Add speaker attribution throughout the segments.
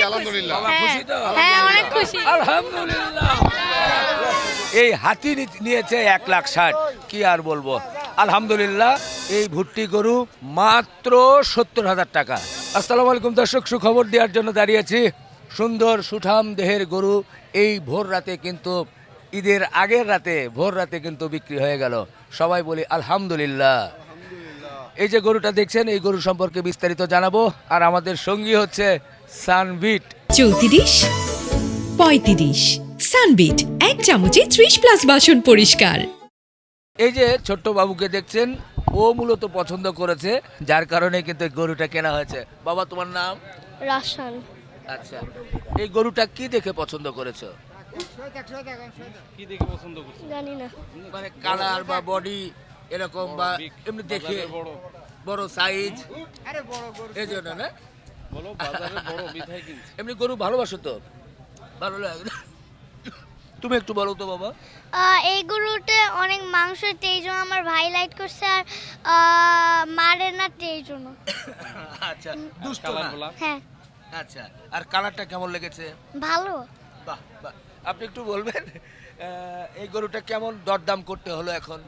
Speaker 1: আলহামদুলিল্লাহ।
Speaker 2: খুশি তো?
Speaker 3: হ্যাঁ অনেক খুশি।
Speaker 2: আলহামদুলিল্লাহ। এই হাতি নিয়েছে 1,60,000, কি আর বলবো। আলহামদুলিল্লাহ। এই ভুট্টি গরু মাত্র 70,000 টাকা। আসসালামু আলাইকুম দর্শক, সুখবর দেওয়ার জন্য দাঁড়িয়েছি। সুন্দর সুঠাম দেহের গরু এই ভোর রাতে কিন্তু ঈদের আগের রাতে ভোর রাতে কিন্তু বিক্রি হয়ে গেল। সবাই বলি আলহামদুলিল্লাহ। এই যে গরুটা দেখছেন, এই গরু সম্পর্কে বিস্তারিত জানাবো। আর আমাদের সঙ্গী হচ্ছে সানবিট।
Speaker 4: 34, 35 সানবিট 1 চামচে 30+ বাসন পরিষ্কার।
Speaker 2: এই যে ছোট্ট বাবুকে দেখছেন, ও মূলত পছন্দ করেছে, যার কারণে কিন্তু এই গরুটা কেনা হয়েছে। বাবা তোমার নাম?
Speaker 3: রাশান।
Speaker 2: আচ্ছা, এই গরুটা কি দেখে পছন্দ করেছো?
Speaker 3: জানি না।
Speaker 2: মানে কালার বা বডি এরকম, বা এমনি দেখে বড় সাইজ, এই জন্য না? এমনি গরু ভালোবাসো তো? ভালো লাগে। তুমি একটু বলো তো বাবা।
Speaker 3: এই গরুতে অনেক মাংস, এই জন্য আমার ভাই লাইট করছে, আর মারে না এই জন্য।
Speaker 2: আচ্ছা, দুষ্ট না?
Speaker 3: হ্যাঁ
Speaker 2: আচ্ছা, আর কালারটা কেমন লেগেছে?
Speaker 3: ভালো।
Speaker 2: বাহ বাহ, আপনি একটু বলবেন এই গরুটা কেমন দরদাম করতে হলো এখন?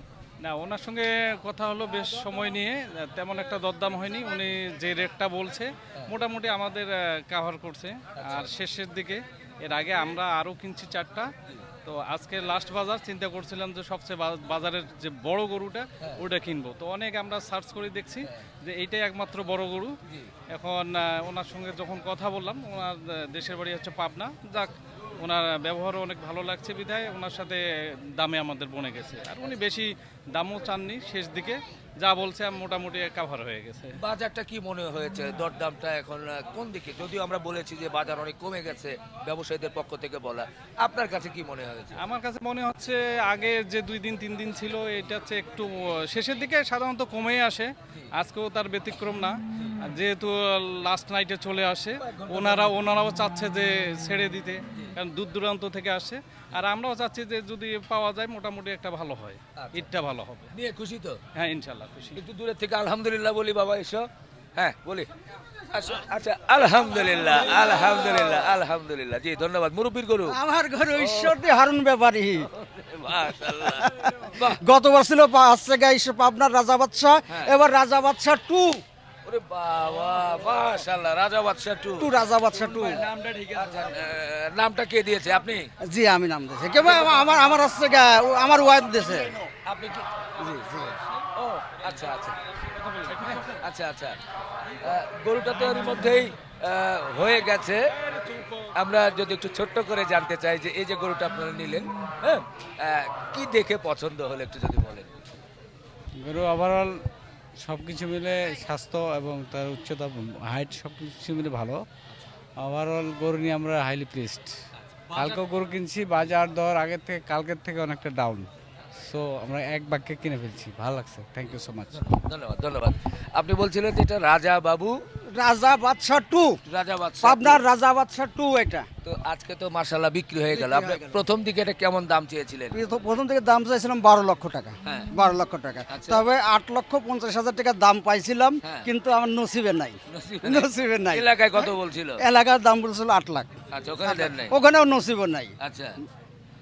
Speaker 5: না, ওনার সঙ্গে কথা হলো বেশ সময় নিয়ে, তেমন একটা দরদাম হয়নি। উনি যে রেটটা বলছে মোটামুটি আমাদের কাভার করছে। আর শেষের দিকে, এর আগে আমরা আরও কিনছি 4টা। তো আজকে লাস্ট বাজার চিন্তা করছিলাম যে সবচেয়ে বাজারের যে বড় গরুটা ওটা কিনবো। তো অনেক আমরা সার্চ করে দেখছি যে এইটাই একমাত্র বড় গরু। এখন ওনার সঙ্গে যখন কথা বললাম, ওনার দেশের বাড়ি হচ্ছে পাবনা, যাক ওনার ব্যবহারও অনেক ভালো লাগছে বিধায় ওনার সাথে দামে আমাদের বনে গেছে। আর উনি বেশি দামও চাননি, শেষ দিকে যা বলছে মোটামুটি কাভার হয়ে গেছে।
Speaker 2: বাজারটা কি মনে হয়েছে, দরদামটা এখন কোন দিকে? যদিও আমরা বলেছি যে বাজার অনেক কমে গেছে, ব্যবসায়ীদের পক্ষ থেকে বলা, আপনার কাছে কি মনে হয়েছে?
Speaker 5: আমার কাছে মনে হচ্ছে আগে যে 2 দিন 3 দিন ছিল, এটা হচ্ছে একটু শেষের দিকে সাধারণত কমেই আসে। আজকেও তার ব্যতিক্রম না, যেহেতু লাস্ট নাইটে চলে আসে। ওনারাও চাচ্ছে যে ছেড়ে দিতে, কারণ দূর দূরান্ত থেকে আসে। আর আমরাও চাচ্ছি যে যদি পাওয়া যায় মোটামুটি একটা ভালো হয়, ঈদটা ভালো হবে।
Speaker 2: নিয়ে খুশি তো?
Speaker 5: হ্যাঁ ইনশাল্লাহ খুশি।
Speaker 2: একটু দূরের থেকে আলহামদুলিল্লাহ বলি বাবা, এসো। হ্যাঁ বলি। আচ্ছা, আলহামদুলিল্লাহ আলহামদুলিল্লাহ আলহামদুলিল্লাহ। জি ধন্যবাদ। মুরব্বির গরু?
Speaker 6: আমার ঘরে ঈশ্বরদী হারুন ব্যাপারী।
Speaker 2: মাশাআল্লাহ, বাহ।
Speaker 6: গতবার ছিল আপনার রাজা বাদশাহ, এবার রাজা বাদশাহ 2।
Speaker 2: ওরে বাবা, মাশাআল্লাহ, রাজা বাদশা 2।
Speaker 6: রাজা বাদশাহ 2
Speaker 2: নামটা ঠিক আছে। নামটা কে দিয়েছে? আপনি?
Speaker 6: জি আমি নাম দিয়েছি। কেবল আমার আমার ওয়াইফ দিয়েছে।
Speaker 2: আপনি কি? জি জি। ও আচ্ছা আচ্ছা আচ্ছা আচ্ছা। গরুটা তো এর মধ্যেই হয়ে গেছে। আমরা যদি একটু ছোট্ট করে জানতে চাই যে এই যে গরুটা আপনারা নিলেন, হ্যাঁ, কি দেখে পছন্দ হলো একটু যদি বলেন।
Speaker 7: গরু ওভারঅল সব কিছু মিলে স্বাস্থ্য এবং তার উচ্চতা, হাইট সব কিছু মিলে ভালো। ওভারঅল গরু নিয়ে আমরা হাইলি প্লিজড। কালকেও গরু কিনছি, বাজার দর আগের থেকে কালকের থেকে অনেকটা ডাউন। সো আমরা এক বাক্যে কিনে ফেলছি, ভালো লাগছে। Thank you so much.
Speaker 2: ধন্যবাদ ধন্যবাদ। আপনি বলছিলেন যে এটা রাজা বাবু,
Speaker 6: রাজা বাদশাহ 2,
Speaker 2: রাজা বাদশা
Speaker 6: আপনার রাজা বাদশাহ 2 এটা।
Speaker 2: তো আজকে তো মাশাআল্লাহ বিক্রি হয়ে গেল। আপনি প্রথম দিকে এটা কেমন দাম চেয়েছিলেন?
Speaker 6: প্রথম থেকে দাম চাইছিলাম 12 লক্ষ টাকা।
Speaker 2: হ্যাঁ।
Speaker 6: 12 লক্ষ টাকা।
Speaker 2: আচ্ছা।
Speaker 6: তবে 8,50,000 টাকা দাম পাইছিলাম,
Speaker 2: হ্যাঁ।
Speaker 6: কিন্তু আমার নসিবে নাই। নসিবে নাই।
Speaker 2: এলাকায় কত বলছিল?
Speaker 6: এলাকার দাম বলছিল 8 লাখ।
Speaker 2: আচ্ছা, ওখানে দেন নাই?
Speaker 6: ওখানেও নসিবে নাই।
Speaker 2: আচ্ছা,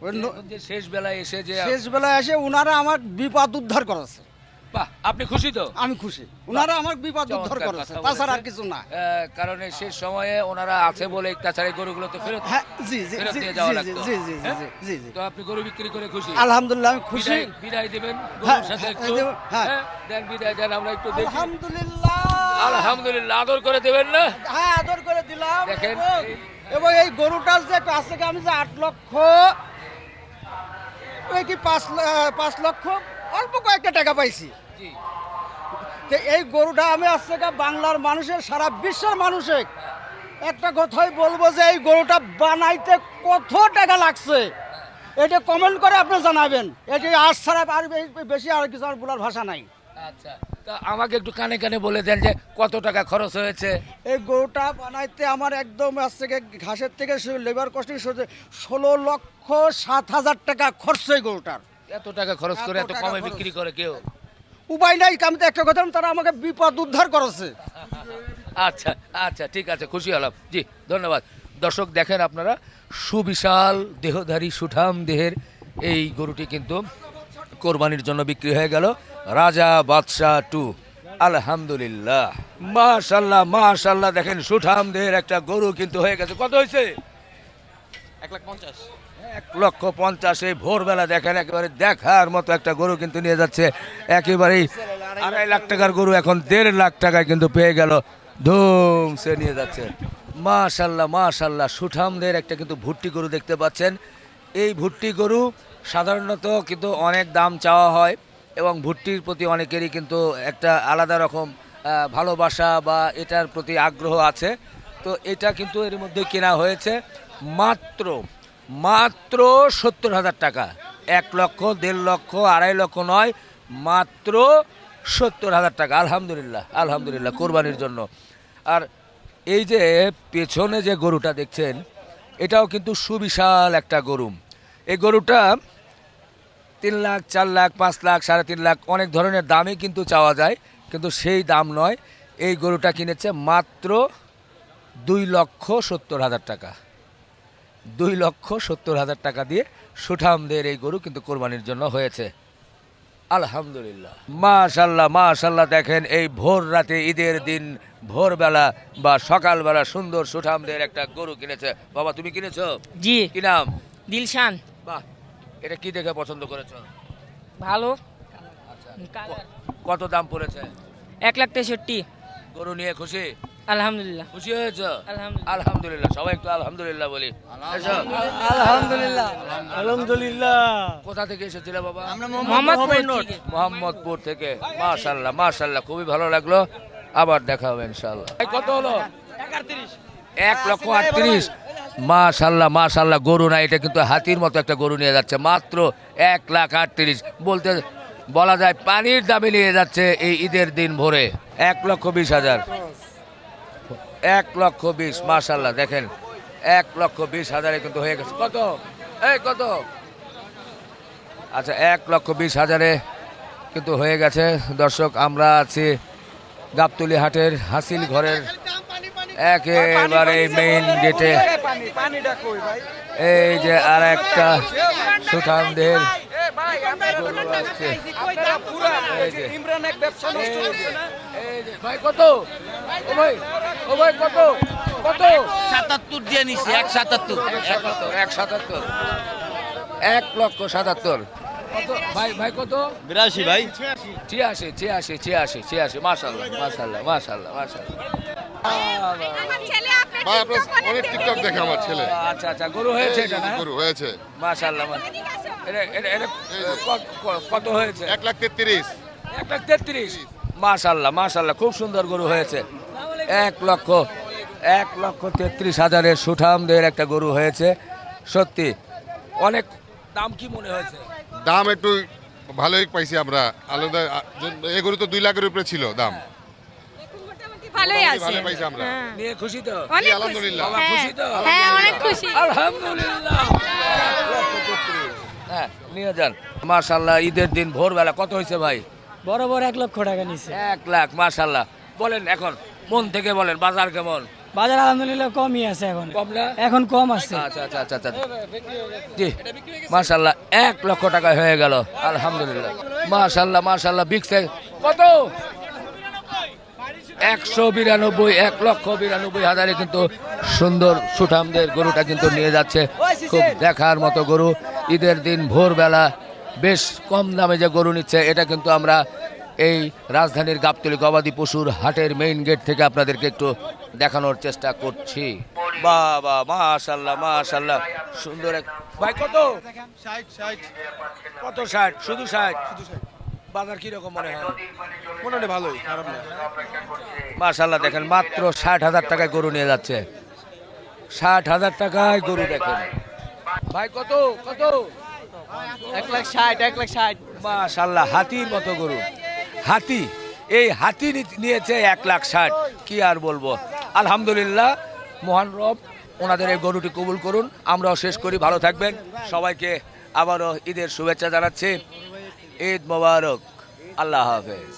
Speaker 6: ওই
Speaker 2: যে শেষ বেলায় এসে যে
Speaker 6: শেষ বেলায় এসে উনারা আমার বিপদ উদ্ধার করেছে।
Speaker 2: বাহ, আপনি খুশি তো?
Speaker 6: আমি খুশি, উনারা আমার বিপদ উদ্ধার
Speaker 2: চমৎকার
Speaker 6: করেছে,
Speaker 2: কথা
Speaker 6: তাছাড়া আর
Speaker 2: বলেছেন।
Speaker 6: কিছু না।
Speaker 2: কারণ এই শেষ সময়ে ওনারা আছে বলে তাছাড়া এই গরুগুলো তো ফেরত
Speaker 6: হ্যাঁ, জি জি
Speaker 2: ফেরত
Speaker 6: জি
Speaker 2: দিয়ে যাওয়া
Speaker 6: জি
Speaker 2: লাগতো।
Speaker 6: জি জি
Speaker 2: হ্যাঁ?
Speaker 6: জি জি জি।
Speaker 2: তো আপনি গরু বিক্রি করে খুশি?
Speaker 6: আলহামদুলিল্লাহ আমি খুশি।
Speaker 2: বিদায় দিবেন
Speaker 6: হ্যাঁ,
Speaker 2: গরুর সাথে
Speaker 6: হ্যাঁ,
Speaker 2: একটু?
Speaker 6: দেব, হ্যাঁ।
Speaker 2: হ্যাঁ, দেন, বিদায় দেন, আমরা একটু দেখি।
Speaker 6: আলহামদুলিল্লাহ।
Speaker 2: আলহামদুলিল্লাহ, আদর করে দেবেন না?
Speaker 6: হ্যাঁ আদর করে দিলাম।
Speaker 2: দেখেন,
Speaker 6: এবং এই গরুটার যে কাছ থেকে আমি যে 8 লক্ষ, ওই কি 5 লক্ষ অল্প কয়েকটা টাকা পাইছি।
Speaker 2: জি,
Speaker 6: তো এই গরুটা আমি আজ থেকে বাংলার মানুষের, সারা বিশ্বের মানুষের একটা কথাই বলবো যে এই গরুটা বানাইতে কত টাকা লাগছে এটা কমেন্ট করে আপনি জানাবেন। এটি আজ ছাড়া আর বেশি আর কিছু আর বলার ভাষা নাই।
Speaker 2: আচ্ছা, তা আমাকে একটু কানে কানে বলে দেন যে কত টাকা খরচ হয়েছে?
Speaker 6: এই গরুটা বানাইতে আমার একদম আজ থেকে ঘাসের থেকে লেবার কস্টিং 16,07,000 টাকা খরচ এই গরুটার।
Speaker 2: এত টাকা খরচ করে
Speaker 6: এত
Speaker 2: এত
Speaker 6: টাকা
Speaker 2: কমে
Speaker 6: খরচ।
Speaker 2: বিক্রি করে কেউ?
Speaker 6: উপায় নাই, আমি তো একটা কথা, তারা আমাকে বিপদ উদ্ধার করেছে।
Speaker 2: আচ্ছা আচ্ছা ঠিক আছে, খুশি হলাম, জি ধন্যবাদ। দর্শক দেখেন আপনারা, সুবিশাল দেহধারী সুঠাম দেহের এই গরুটি কিন্তু কোরবানির জন্য বিক্রি হয়ে গেল। রাজা বাদশাহ 2, আলহামদুলিল্লাহ, মাশাল্লাহ মাশাল্লাহ। দেখেন সুঠাম দেহের একটা গরু কিন্তু হয়ে গেছে। কত হয়েছে? 1,50,000। এই ভোরবেলা দেখেন একেবারে দেখার মতো একটা গরু কিন্তু নিয়ে যাচ্ছে, একেবারেই 2.5 লাখ টাকার গরু এখন 1.5 লাখ টাকায় কিন্তু পেয়ে গেল, ধুম সে নিয়ে যাচ্ছে। মাশাল্লাহ মাশাল্লাহ, সুঠামদের একটা কিন্তু ভুট্টি গরু দেখতে পাচ্ছেন। এই ভুট্টি গরু সাধারণত কিন্তু অনেক দাম চাওয়া হয় এবং ভুট্টির প্রতি অনেকেরই কিন্তু একটা আলাদা রকম ভালোবাসা বা এটার প্রতি আগ্রহ আছে। তো এটা কিন্তু এর মধ্যে কেনা হয়েছে মাত্র 70,000 টাকা। 1 লক্ষ, 1.5 লক্ষ, 2.5 লক্ষ নয়, মাত্র 70,000 টাকা। আলহামদুলিল্লাহ আলহামদুলিল্লাহ, কোরবানির জন্য। আর এই যে পেছনে যে গরুটা দেখছেন, এটাও কিন্তু সুবিশাল একটা গরু। এই গরুটা 3 লাখ, 4 লাখ, 5 লাখ, 3.5 লাখ অনেক ধরনের দামই কিন্তু চাওয়া যায়, কিন্তু সেই দাম নয়। এই গরুটা কিনেছে মাত্র 2,70,000 টাকা। 2,70,000 টাকা দিয়ে সুঠামদের এই গরু কিন্তু কোরবানির জন্য হয়েছে। আলহামদুলিল্লাহ, মাশাল্লাহ মাশাল্লাহ। দেখেন এই ভোর রাতে, ঈদের দিন ভোরবেলা বা সকালবেলা সুন্দর সুঠামদের একটা গরু কিনেছে। বাবা তুমি কিনেছো?
Speaker 1: জি।
Speaker 2: কি নাম?
Speaker 1: দিলশান।
Speaker 2: বাহ, এটা কি দেখে পছন্দ করেছো?
Speaker 1: ভালো।
Speaker 2: কত দাম পড়েছে?
Speaker 1: 1,63,000।
Speaker 2: গরু নিয়ে খুশি?
Speaker 1: আলহামদুলিল্লাহ।
Speaker 2: খুশি হয়েছে?
Speaker 1: আলহামদুলিল্লাহ।
Speaker 2: আলহামদুলিল্লাহ, সবাই একটু আলহামদুলিল্লাহ বলি। এসো।
Speaker 6: আলহামদুলিল্লাহ আলহামদুলিল্লাহ।
Speaker 2: কোথা থেকে এসেছিলে বাবা?
Speaker 1: মোহাম্মদপুর।
Speaker 2: মোহাম্মদপুর থেকে। মাশাল্লাহ মাশাল্লাহ, খুবই ভালো লাগলো, আবার দেখা হবে ইনশাআল্লাহ। কত হলো? 1,38,000। মাশাল্লাহ মাশাল্লাহ, গরু না, এটা কিন্তু হাতির মতো একটা গরু নিয়ে যাচ্ছে মাত্র 1,38,000। বলা যায় পানির দামে নিয়ে যাচ্ছে এই ঈদের দিন ভোরে। 1,20,000। 1,20,000 মাশাল্লাহ। দেখেন 1,20,000 কিন্তু হয়ে গেছে। কত? এই কত? আচ্ছা, 1,20,000 কিন্তু হয়ে গেছে। দর্শক, আমরা আছি গাবতলী হাটের হাসিল ঘরের একেবারে মেইন গেটে। এই যে আর একটা সুঠামদের ভাই কত? ও ভাই, ও ভাই কত? কত?
Speaker 8: 77 দিয়ে নিছি। 177।
Speaker 2: 1,77,000। 1,77,000। কত ভাই? ভাই কত?
Speaker 8: 82 ভাই।
Speaker 2: 86 মাশাআল্লাহ মাশাআল্লাহ মাশাআল্লাহ মাশাআল্লাহ।
Speaker 9: ভাই আপনার অনেক টিকটক দেখে আমার ছেলে।
Speaker 2: আচ্ছা আচ্ছা, গরু হয়েছে এটা না?
Speaker 9: গরু হয়েছে
Speaker 2: মাশাআল্লাহ। এটা কত হয়েছে?
Speaker 9: 1,33,000।
Speaker 2: 1,33,000। মাশাআল্লাহ মাশাআল্লাহ, খুব সুন্দর গরু হয়েছে। 1,33,000 সুঠামদের একটা গরু হয়েছে। সত্যি অনেক দাম কি মনে হয়েছে?
Speaker 9: দাম একটু ভালোই পাইছি আমরা। আলাদা এই গরু তো 2 লাখের উপরে ছিল দাম।
Speaker 10: ভালোই
Speaker 9: মোটামুটি
Speaker 10: আছে।
Speaker 9: ভালো পাইছি আমরা।
Speaker 2: নিয়ে খুশি তো?
Speaker 9: জি, আলহামদুলিল্লাহ।
Speaker 2: বাবা খুশি তো?
Speaker 10: হ্যাঁ, অনেক খুশি।
Speaker 2: আলহামদুলিল্লাহ। হ্যাঁ, নিয়ে যান। মাশাআল্লাহ, ঈদের দিন ভোরবেলা কত হয়েছে ভাই?
Speaker 6: বরাবর 1 লক্ষ টাকা নিছে।
Speaker 2: 1 লাখ। মাশাআল্লাহ। বলেন এখন মন থেকে বলেন, বাজার কেমন?
Speaker 6: বাজার আলহামদুলিল্লাহ কমই আছে এখন।
Speaker 2: কম না?
Speaker 6: এখন কম আছে।
Speaker 2: আচ্ছা আচ্ছা আচ্ছা আচ্ছা। জি মাশাআল্লাহ, 1 লক্ষ টাকা হয়ে গেল। আলহামদুলিল্লাহ মাশাআল্লাহ মাশাআল্লাহ। বিগ সাইজ কত? 192। 1,92,000 কিন্তু সুন্দর সুঠামদের গরুটা কিন্তু নিয়ে যাচ্ছে। খুব দেখার মতো গরু। ঈদের দিন ভোরবেলা বেশ কম দামে যে গরু নিচ্ছে, এটা কিন্তু আমরা এই রাজধানীর গাবতলী গবাদি পশুর হাটের মেইন গেট থেকে আপনাদেরকে একটু দেখানোর চেষ্টা করছি। বাবা মাশাআল্লাহ মাশাআল্লাহ, সুন্দর এক। ভাই কত?
Speaker 9: 60।
Speaker 2: কত? 60? শুধু 60? বাজার কিরকম মনে হয়?
Speaker 9: মোটামুটি ভালোই, খারাপ না।
Speaker 2: মাশাআল্লাহ, দেখেন মাত্র 60,000 টাকায় গরু নিয়ে যাচ্ছে। 60,000 টাকায় গরু দেখেন। ভাই কত? কত?
Speaker 6: 1,60,000। 1,60,000।
Speaker 2: মাশাআল্লাহ, হাতির মতো গরু। হাতি, এই হাতি নিয়েছে 1,60,000। কি আর বলবো, আলহামদুলিল্লাহ। মহান রব ওনাদের এই গরুটি কবুল করুন। আমরাও শেষ করি, ভালো থাকবেন। সবাইকে আবারও ঈদের শুভেচ্ছা জানাচ্ছি। ঈদ মোবারক। আল্লাহ হাফেজ।